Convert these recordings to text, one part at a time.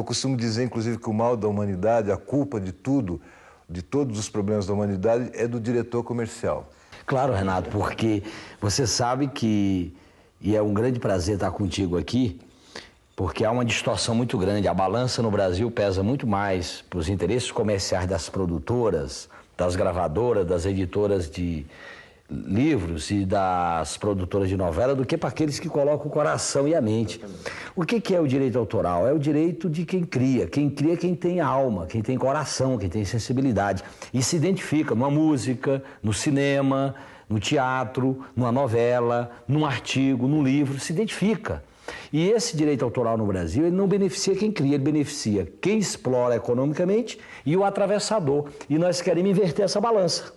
Eu costumo dizer, inclusive, que o mal da humanidade, a culpa de tudo, de todos os problemas da humanidade, é do diretor comercial. Claro, Renato, porque você sabe que, e é um grande prazer estar contigo aqui, porque há uma distorção muito grande. A balança no Brasil pesa muito mais para os interesses comerciais das produtoras, das gravadoras, das editoras de livros e das produtoras de novela do que para aqueles que colocam o coração e a mente. O que é o direito autoral? É o direito de quem cria. Quem cria é quem tem alma, quem tem coração, quem tem sensibilidade. E se identifica numa música, no cinema, no teatro, numa novela, num artigo, num livro, se identifica. E esse direito autoral no Brasil, ele não beneficia quem cria, ele beneficia quem explora economicamente e o atravessador. E nós queremos inverter essa balança.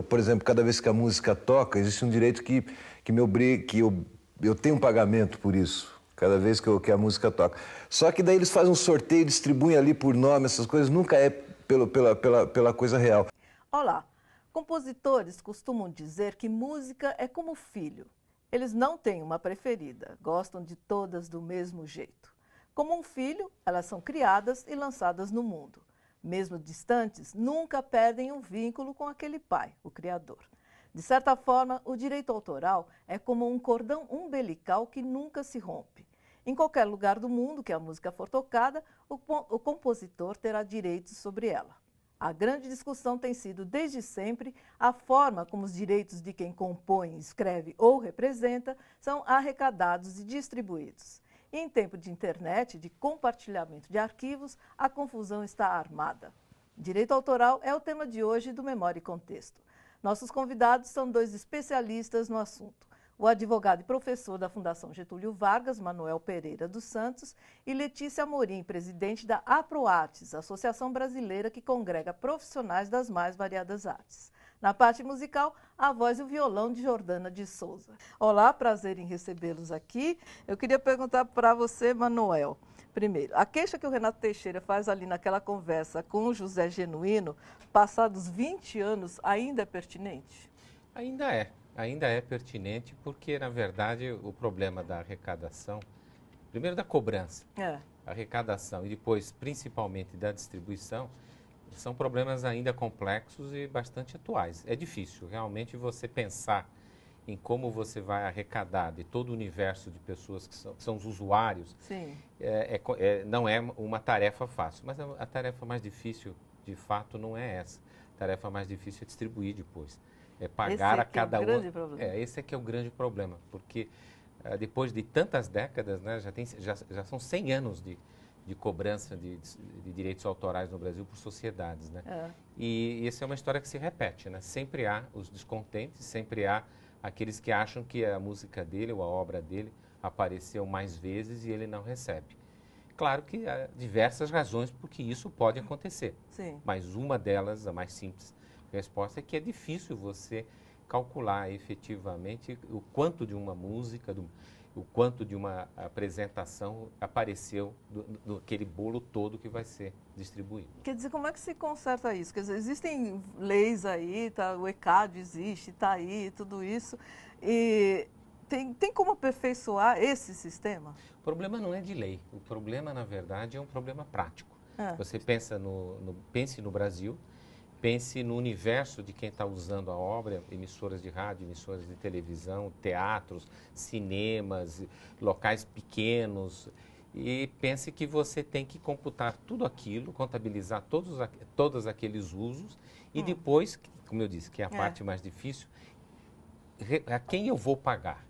Por exemplo, cada vez que a música toca, existe um direito que me obriga, que eu tenho um pagamento por isso, cada vez que a música toca. Só que daí eles fazem um sorteio, distribuem ali por nome, essas coisas, nunca é pela coisa real. Olá, compositores costumam dizer que música é como filho. Eles não têm uma preferida, gostam de todas do mesmo jeito. Como um filho, elas são criadas e lançadas no mundo. Mesmo distantes, nunca perdem um vínculo com aquele pai, o criador. De certa forma, o direito autoral é como um cordão umbilical que nunca se rompe. Em qualquer lugar do mundo que a música for tocada, o compositor terá direitos sobre ela. A grande discussão tem sido, desde sempre, a forma como os direitos de quem compõe, escreve ou representa são arrecadados e distribuídos. E em tempo de internet, de compartilhamento de arquivos, a confusão está armada. Direito autoral é o tema de hoje do Memória e Contexto. Nossos convidados são dois especialistas no assunto. O advogado e professor da Fundação Getúlio Vargas, Manuel Pereira dos Santos, e Letícia Amorim, presidente da APROARTES, Associação Brasileira que congrega profissionais das mais variadas artes. Na parte musical, a voz e o violão de Jordana de Souza. Olá, prazer em recebê-los aqui. Eu queria perguntar para você, Manuel, primeiro, a queixa que o Renato Teixeira faz ali naquela conversa com o José Genuíno, passados 20 anos, ainda é pertinente? Ainda é pertinente porque, na verdade, o problema da arrecadação, primeiro da cobrança, arrecadação e depois, principalmente, da distribuição, são problemas ainda complexos e bastante atuais. É difícil, realmente, você pensar em como você vai arrecadar de todo o universo de pessoas que são os usuários. Sim. Não é uma tarefa fácil, mas a tarefa mais difícil, de fato, não é essa. A tarefa mais difícil é distribuir depois. É pagar a cada um. Esse é que é o grande problema, porque depois de tantas décadas, né, já são 100 anos de cobrança de direitos autorais no Brasil por sociedades, né? E essa é uma história que se repete, né? Sempre há os descontentes, sempre há aqueles que acham que a música dele ou a obra dele apareceu mais vezes e ele não recebe. Claro que há diversas razões por que isso pode acontecer, Sim. mas uma delas, a mais simples, a resposta é que é difícil você calcular efetivamente o quanto de uma música, o quanto de uma apresentação apareceu daquele bolo todo que vai ser distribuído. Quer dizer, como é que se conserta isso? Quer dizer, existem leis aí, tá, o ECAD existe, está aí, tudo isso, e tem como aperfeiçoar esse sistema? O problema não é de lei, o problema, na verdade, é um problema prático. Você pense no Brasil, pense no universo de quem está usando a obra, emissoras de rádio, emissoras de televisão, teatros, cinemas, locais pequenos. E pense que você tem que computar tudo aquilo, contabilizar todos aqueles usos e depois, como eu disse, que é a parte mais difícil, a quem eu vou pagar?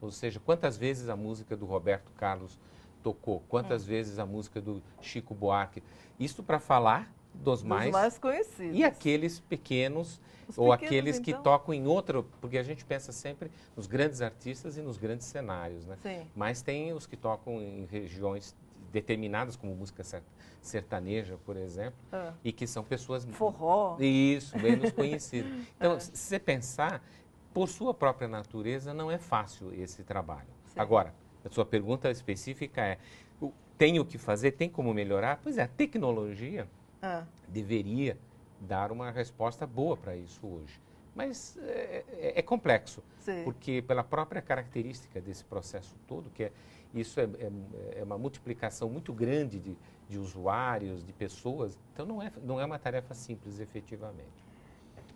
Ou seja, quantas vezes a música do Roberto Carlos tocou, quantas vezes a música do Chico Buarque. Isso para falar dos mais conhecidos. E aqueles pequenos, ou aqueles que tocam em outro, porque a gente pensa sempre nos grandes artistas e nos grandes cenários, né? Sim. Mas tem os que tocam em regiões determinadas, como música sertaneja, por exemplo, e que são pessoas... Forró. Isso, menos conhecidas. Então, se você pensar, por sua própria natureza, não é fácil esse trabalho. Sim. Agora, a sua pergunta específica é, tem o que fazer, tem como melhorar? Pois é, a tecnologia deveria dar uma resposta boa para isso hoje. Mas é complexo, Sim. porque pela própria característica desse processo todo, isso é uma multiplicação muito grande de usuários, de pessoas, então não é uma tarefa simples, efetivamente.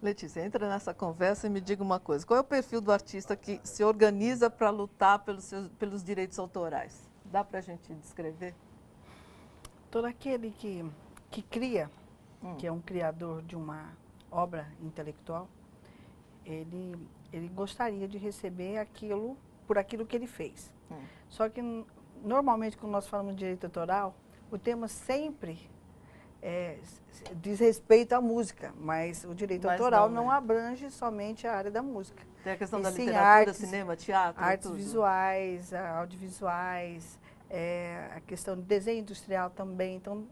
Letícia, entra nessa conversa e me diga uma coisa. Qual é o perfil do artista que se organiza para lutar pelos direitos autorais? Dá para a gente descrever? Todo aquele que cria, que é um criador de uma obra intelectual, ele gostaria de receber aquilo por aquilo que ele fez. Só que, normalmente, quando nós falamos de direito autoral, o tema sempre diz respeito à música, mas o direito autoral não abrange somente a área da música. Tem a questão da sim, literatura, cinema, teatro, artes tudo. visuais, audiovisuais, a questão de desenho industrial também. Então,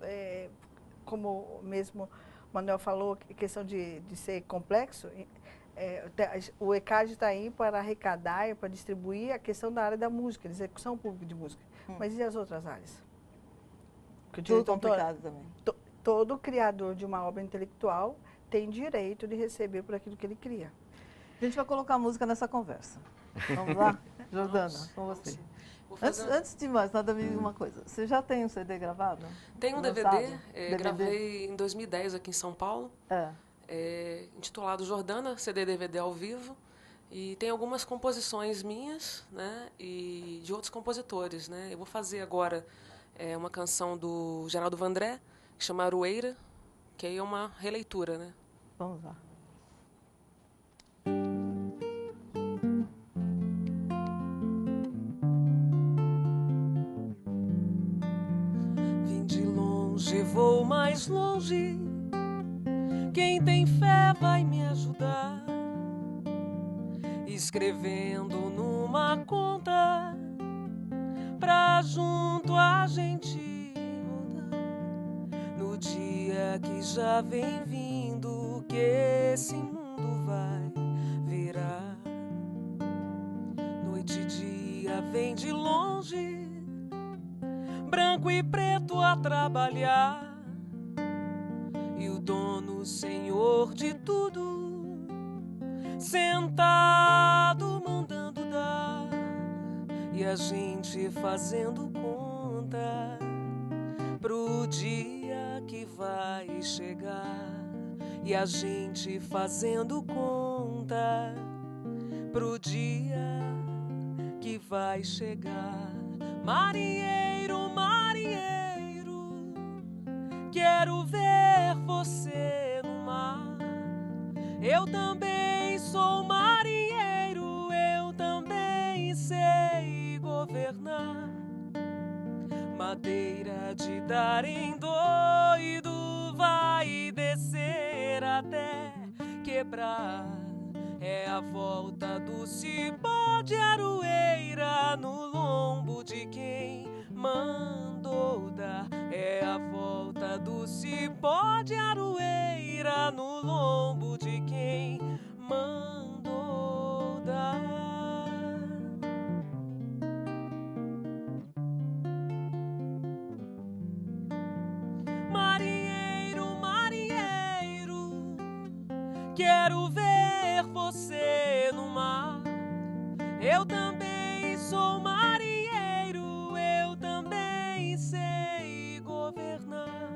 como mesmo o Manuel falou, a questão de ser complexo, o ECAD está aí para arrecadar e para distribuir a questão da área da música, de execução pública de música. Mas e as outras áreas? Tudo complicado também. Todo criador de uma obra intelectual tem direito de receber por aquilo que ele cria. A gente vai colocar a música nessa conversa. Vamos lá? Jordana, com você. Antes de mais nada, me diga uma coisa. Você já tem um CD gravado? Tem um DVD, gravei em 2010 aqui em São Paulo, intitulado Jordana, CD-DVD ao vivo. E tem algumas composições minhas, né, e de outros compositores, né. Eu vou fazer agora uma canção do Geraldo Vandré, que chama Aroeira, que aí é uma releitura, né. Vamos lá. Vim de longe, vou mais longe, quem tem fé vai me ajudar, escrevendo numa conta pra junto a gente rodar, no dia que já vem vindo, que esse mundo vai virar. Noite e dia vem de longe, branco e preto a trabalhar, e o dono, senhor de tudo, sentado mandando dar, e a gente fazendo conta pro dia que vai chegar, e a gente fazendo conta pro dia que vai chegar. Marinheiro, marinheiro, quero ver você no mar. Eu também sou marinheiro, eu também sei governar. Madeira de dar em doido vai descer até quebrar. É a volta do cipó de aroeira no lombo de quem mandou dar. É a volta do cipó de aroeira no lombo de quem mandou dar. Marinheiro, marinheiro, quero ver você no mar. Eu também sou marinheiro, eu também sei governar.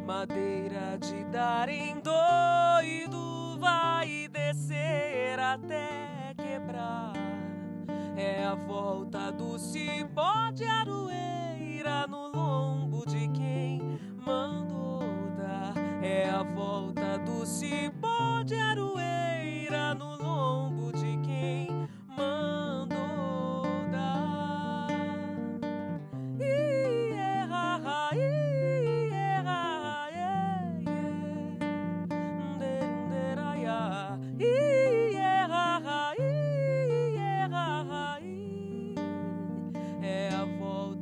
Madeira de dar em doido vai descer até quebrar. É a volta do cipó de aroeira no lombo de quem mandou dar. É a volta do cipó de aroeira no lombo de quem mandou dar. É a volta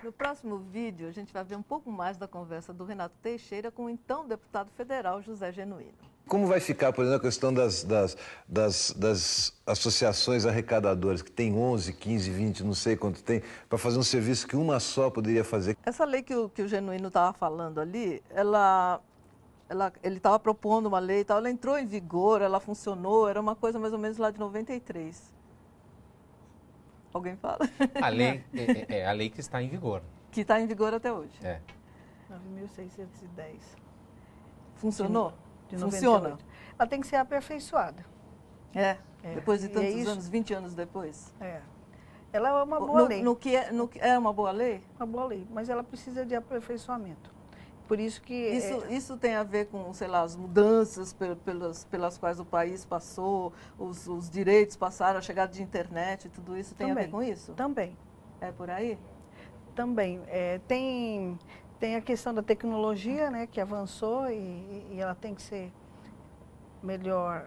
No próximo vídeo, a gente vai ver um pouco mais da conversa do Renato Teixeira com o então deputado federal José Genuíno. Como vai ficar, por exemplo, a questão das associações arrecadadoras, que tem 11, 15, 20, não sei quanto tem, para fazer um serviço que uma só poderia fazer? Essa lei que o Genuíno estava falando ali, ele estava propondo uma lei e tal, ela entrou em vigor, ela funcionou, era uma coisa mais ou menos lá de 93. Alguém fala? A lei é a lei que está em vigor. Que está em vigor até hoje. É. 9.610. Funcionou? De Funciona? 98. Ela tem que ser aperfeiçoada. É. Depois de E é tantos isso. anos, 20 anos depois. É. Ela é uma boa lei. É uma boa lei? Uma boa lei, mas ela precisa de aperfeiçoamento. Por isso que... Isso tem a ver com, sei lá, as mudanças pelas quais o país passou, os direitos passaram, a chegada de internet, tudo isso tem a ver com isso? Também. É por aí? Também. Tem a questão da tecnologia, né, que avançou e ela tem que ser melhor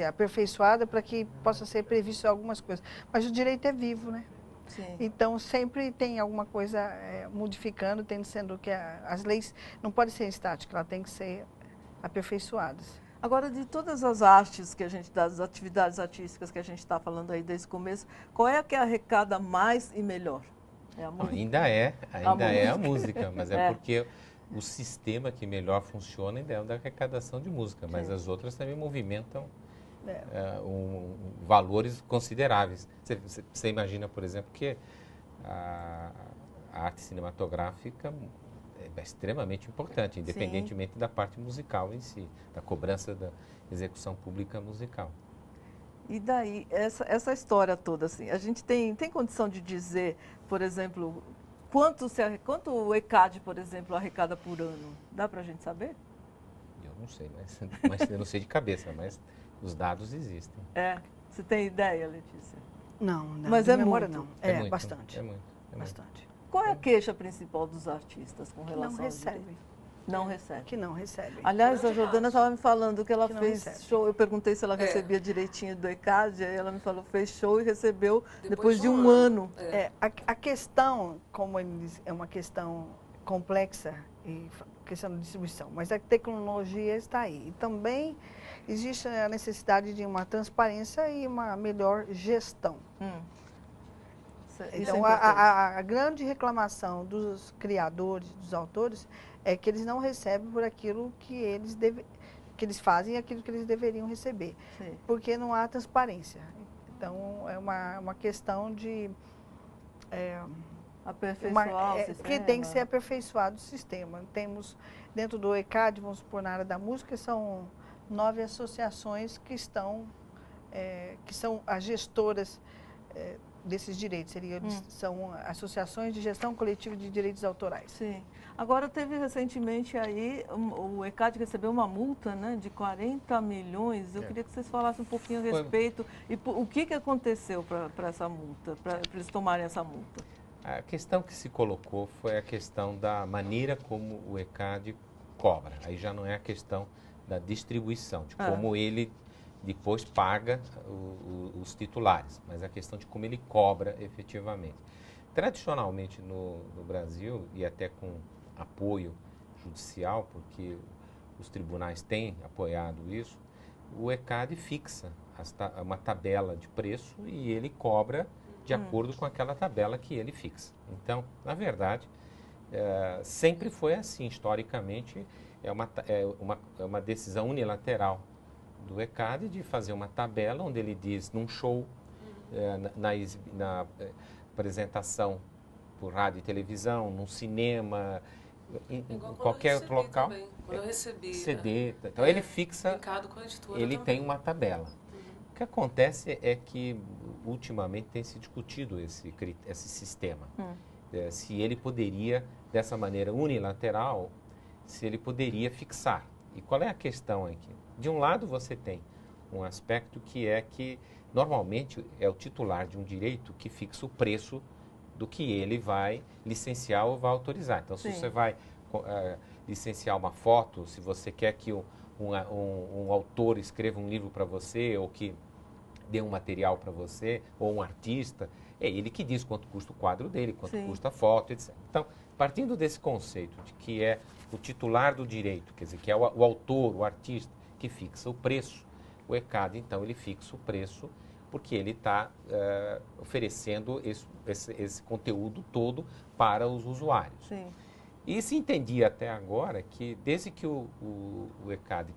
aperfeiçoada para que possa ser previsto algumas coisas. Mas o direito é vivo, né? Sim. Então, sempre tem alguma coisa modificando, sendo que as leis não podem ser estáticas, elas têm que ser aperfeiçoadas. Agora, de todas as artes que a gente dá, das atividades artísticas que a gente está falando aí desde o começo, qual é a que arrecada mais e melhor? É a música? Ainda é a música, mas é porque o sistema que melhor funciona ainda é o da arrecadação de música, mas as outras também movimentam valores consideráveis. Você imagina, por exemplo, que a arte cinematográfica é extremamente importante, independentemente da parte musical em si, da cobrança da execução pública musical. E daí, essa história toda, assim, a gente tem condição de dizer, por exemplo, quanto o ECAD, por exemplo, arrecada por ano? Dá para a gente saber? Eu não sei, mas eu não sei de cabeça, mas os dados existem. Você tem ideia, Letícia? Não, mas de é memória muito. não. Muito, Bastante. É muito. Bastante. Qual é a queixa principal dos artistas com relação Não ao recebe. direito? Não recebe. Que não recebe. Aliás, a Jordana estava me falando que ela Que não fez recebe. show. Eu perguntei se ela recebia direitinho do ECAD, aí ela me falou fez show e recebeu depois de de um um ano. A questão, como eles, é uma questão complexa, e questão de distribuição, mas a tecnologia está aí. E também existe a necessidade de uma transparência e uma melhor gestão. Então, a grande reclamação dos criadores, dos autores, é que eles não recebem por aquilo que eles fazem e aquilo que eles deveriam receber. Sim. Porque não há transparência. Então, é uma questão de... Aperfeiçoar o sistema. que tem que ser aperfeiçoado o sistema. Temos, dentro do ECAD, vamos supor, na área da música, são 9 associações que são as gestoras desses direitos. São associações de gestão coletiva de direitos autorais. Sim. Agora, teve recentemente aí, o ECAD recebeu uma multa, né, de 40 milhões. Eu queria que vocês falassem um pouquinho a respeito. E o que aconteceu para essa multa, para eles tomarem essa multa? A questão que se colocou foi a questão da maneira como o ECAD cobra. Aí já não é a questão da distribuição, de como ele depois paga os titulares, mas a questão de como ele cobra efetivamente. Tradicionalmente no Brasil, e até com apoio judicial, porque os tribunais têm apoiado isso, o ECAD fixa uma tabela de preço e ele cobra de acordo com aquela tabela que ele fixa. Então, na verdade, sempre foi assim, historicamente, é uma decisão unilateral do ECAD de fazer uma tabela onde ele diz num show, na apresentação por rádio e televisão, num cinema, em qualquer outro local. Também, quando eu recebi CD. Então ele fixa, com a editora ele também. tem uma tabela. O que acontece é que ultimamente tem se discutido esse sistema. Se ele poderia, dessa maneira unilateral, se ele poderia fixar. E qual é a questão aqui? De um lado você tem um aspecto que é que normalmente é o titular de um direito que fixa o preço do que ele vai licenciar ou vai autorizar. Então, se você vai licenciar uma foto, se você quer que um autor escreva um livro para você ou que dê um material para você, ou um artista, É ele que diz quanto custa o quadro dele, quanto Sim. custa a foto, etc. Então, partindo desse conceito de que é o titular do direito, quer dizer, que é o autor, o artista, que fixa o preço, o ECAD, então, ele fixa o preço porque ele está oferecendo esse conteúdo todo para os usuários. Sim. E se entendia até agora que, desde que o ECAD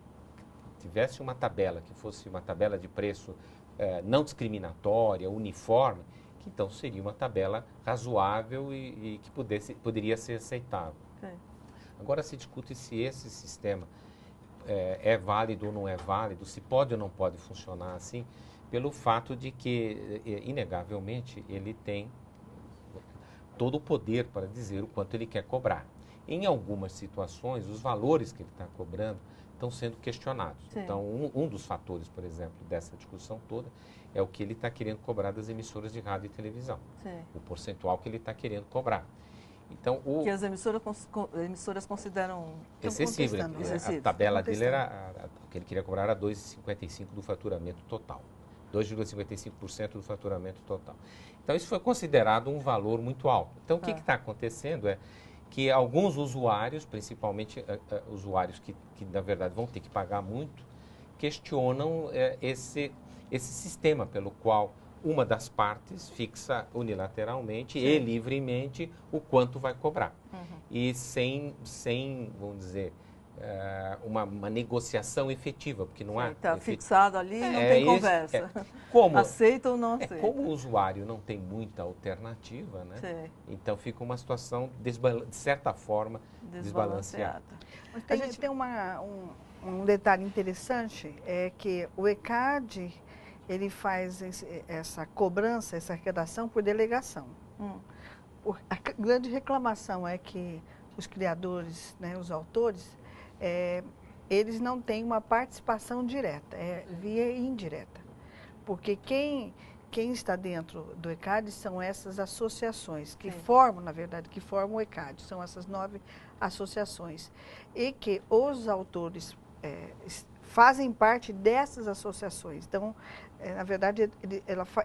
tivesse uma tabela, que fosse uma tabela de preço não discriminatória, uniforme, que então seria uma tabela razoável e que poderia ser aceitável. Sim. Agora se discute se esse sistema é válido ou não é válido, se pode ou não pode funcionar assim, pelo fato de que, inegavelmente, ele tem todo o poder para dizer o quanto ele quer cobrar. Em algumas situações, os valores que ele está cobrando estão sendo questionados. Sim. Então, um dos fatores, por exemplo, dessa discussão toda é o que ele está querendo cobrar das emissoras de rádio e televisão. Sim. O percentual que ele está querendo cobrar. Então, Que as emissoras consideram excessivo. contestando, excessivo. A tabela dele era, o que ele queria cobrar era 2,55% do faturamento total. 2,55% do faturamento total. Então, isso foi considerado um valor muito alto. Então, o que está acontecendo é que alguns usuários, principalmente usuários que, na verdade, vão ter que pagar muito, questionam esse sistema pelo qual uma das partes fixa unilateralmente e livremente o quanto vai cobrar. E sem, vamos dizer, uma negociação efetiva, porque não há... Está fixado ali, não tem conversa. Aceita ou não aceita. Como o usuário não tem muita alternativa, né? Sim. Então fica uma situação, de certa forma, desbalanceada. A gente tem um detalhe interessante, é que o ECAD, ele faz essa cobrança, essa arrecadação por delegação. A grande reclamação é que os criadores, né, os autores, eles não têm uma participação direta, é via indireta. Porque quem está dentro do ECAD são essas associações que formam, na verdade, que formam o ECAD, são essas 9 associações. E que os autores fazem parte dessas associações. Então, na verdade,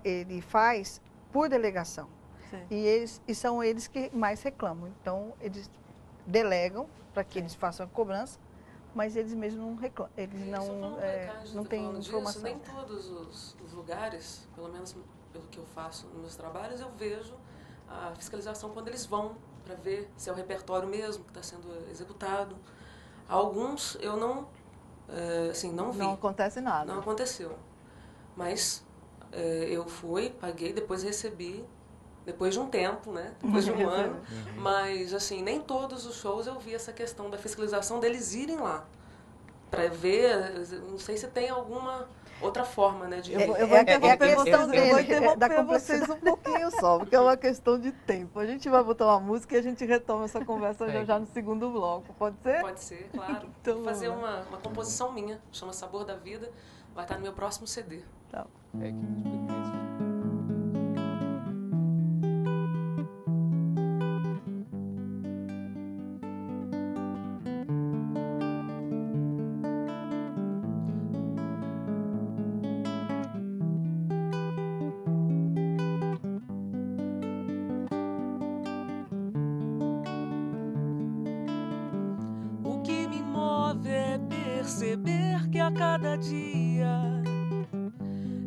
ele faz por delegação. E são eles que mais reclamam. Então, eles delegam para que eles façam a cobrança, mas eles mesmos não reclamam, eles não têm informação. Nem todos os lugares, pelo menos pelo que eu faço nos meus trabalhos, eu vejo a fiscalização quando eles vão para ver se é o repertório mesmo que está sendo executado. Alguns eu não vi. Não acontece nada. Não aconteceu. Mas eu fui, paguei, depois recebi, depois de um tempo, né? Depois de um ano. Mas, assim, nem todos os shows eu vi essa questão da fiscalização deles irem lá para ver. Não sei se tem alguma outra forma, né? Eu vou interromper vocês um pouquinho só, porque é uma questão de tempo. A gente vai botar uma música e a gente retoma essa conversa já no segundo bloco. Pode ser? Pode ser, claro. Então, vou fazer uma composição minha, chama Sabor da Vida, vai estar no meu próximo CD. Tá. O que me move é perceber que a cada dia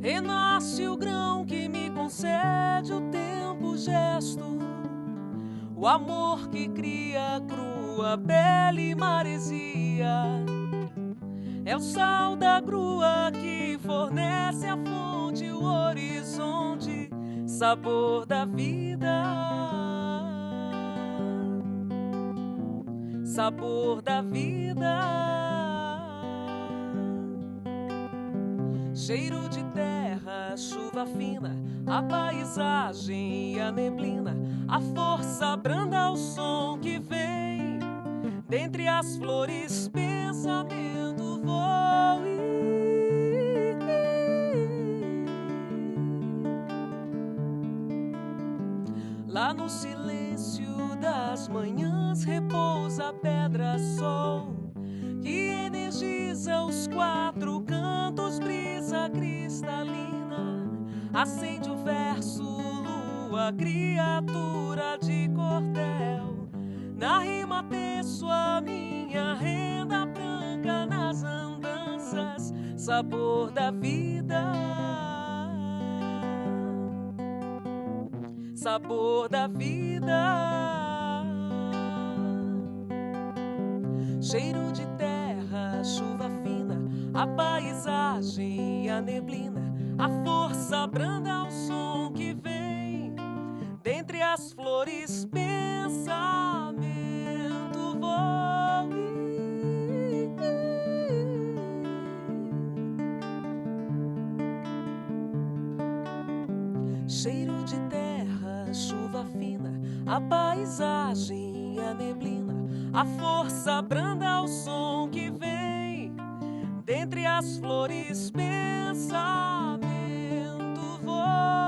renasce o grão que me concede o tempo, o gesto, o amor que cria crua, pele e maresia. É o sal da grua que fornece a fonte, o horizonte, sabor da vida. Sabor da vida. Cheiro de terra, chuva fina, a paisagem e a neblina, a força branda, o som que vem dentre as flores, pensamento voe. Lá no silêncio das manhãs repousa a pedra-sol que energiza os 4 cantos, brisa cristalina, acende o verso, sua criatura de cordel. Na rima teço a minha renda branca, nas andanças, sabor da vida. Sabor da vida. Cheiro de terra, chuva fina, a paisagem e a neblina, a força branda, o som que vem dentre as flores, pensamento voe. Cheiro de terra, chuva fina, a paisagem e a neblina, a força branda, o som que vem dentre as flores, pensamento voa.